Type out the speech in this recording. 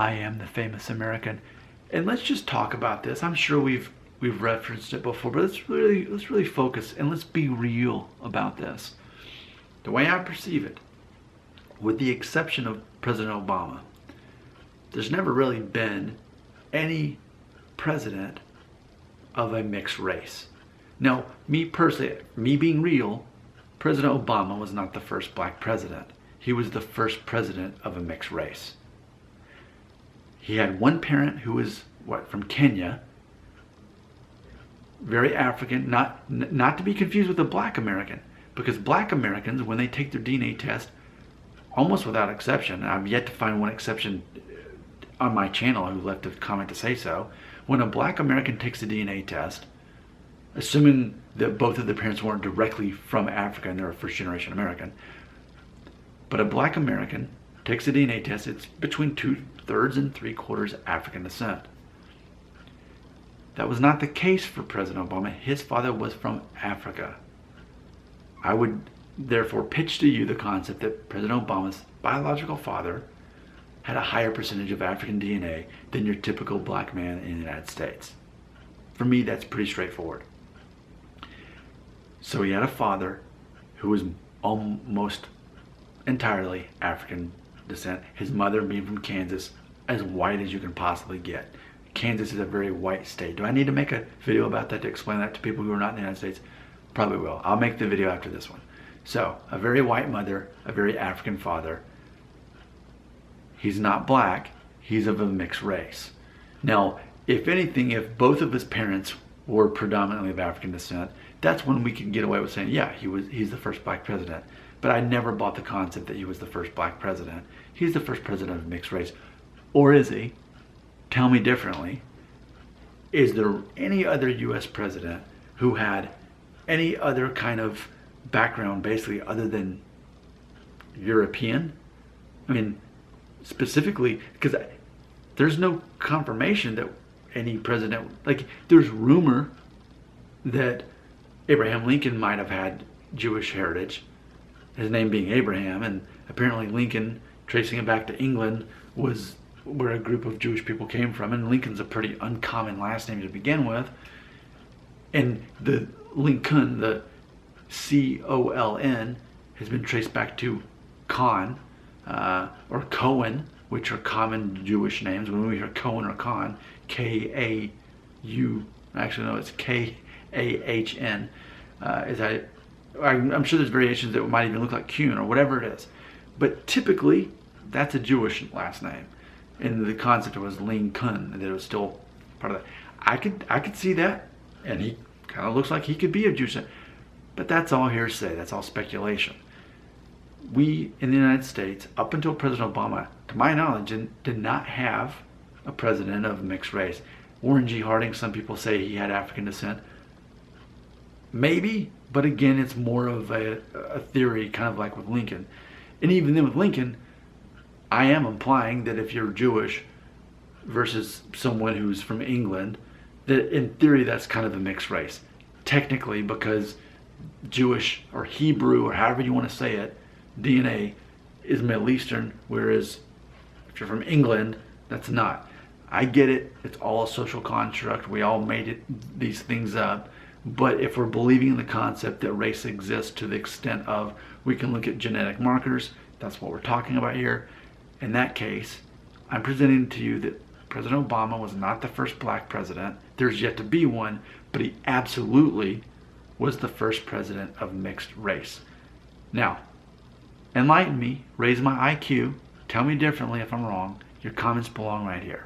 I am the famous American. And let's just talk about this. I'm sure we've referenced it before, but let's really focus and let's be real about this. The way I perceive it, with the exception of President Obama, there's never really been any president of a mixed race. Now, me personally, me being real, President Obama was not the first black president. He was the first president of a mixed race. He had one parent who was, from Kenya, very African, not to be confused with a black American, because black Americans, when they take their DNA test, almost without exception, I've yet to find one exception on my channel who left a comment to say so, when a black American takes a DNA test, assuming that both of the parents weren't directly from Africa and they're a first generation American, but a black American takes a DNA test, it's between 2/3 and 3/4 African descent. That was not the case for President Obama. His father was from Africa. I would therefore pitch to you the concept that President Obama's biological father had a higher percentage of African DNA than your typical black man in the United States. For me, that's pretty straightforward. So he had a father who was almost entirely African descent. His mother being from Kansas, as white as you can possibly get. Kansas is a very white state. Do I need to make a video about that to explain that to people who are not in the United States? Probably will. I'll make the video after this one. So, a very white mother, a very African father. He's not black, he's of a mixed race. Now, if anything, if both of his parents were predominantly of African descent, that's when we can get away with saying, yeah, he's the first black president. But I never bought the concept that he was the first black president. He's the first president of mixed race. Or is he? Tell me differently. Is there any other U.S. president who had any other kind of background, basically, other than European? I mean, specifically, because there's no confirmation that any president, like, there's rumor that Abraham Lincoln might have had Jewish heritage, his name being Abraham, and apparently Lincoln, tracing it back to England, was where a group of Jewish people came from, and Lincoln's a pretty uncommon last name to begin with. And the Lincoln, the C-O-L-N, has been traced back to Khan, or Cohen, which are common Jewish names. When we hear Cohen or Khan, K-A-U, actually no, it's K-A-H-N. I'm sure there's variations that might even look like Kuhn or whatever it is. But typically, that's a Jewish last name. And the concept was Lincoln, and that it was still part of that. I could see that, and he kind of looks like he could be a Jewish. But that's all hearsay. That's all speculation. We, in the United States, up until President Obama, to my knowledge, did not have a president of mixed race. Warren G. Harding, some people say he had African descent. Maybe, but again, it's more of a theory, kind of like with Lincoln. And even then with Lincoln, I am implying that if you're Jewish versus someone who's from England, that in theory that's kind of a mixed race. Technically, because Jewish or Hebrew or however you want to say it, DNA is Middle Eastern, whereas if you're from England, that's not. I get it. It's all a social construct. We all made these things up. But if we're believing in the concept that race exists to the extent of we can look at genetic markers, that's what we're talking about here. In that case, I'm presenting to you that President Obama was not the first black president. There's yet to be one, but he absolutely was the first president of mixed race. Now, enlighten me, raise my IQ, tell me differently if I'm wrong. Your comments belong right here.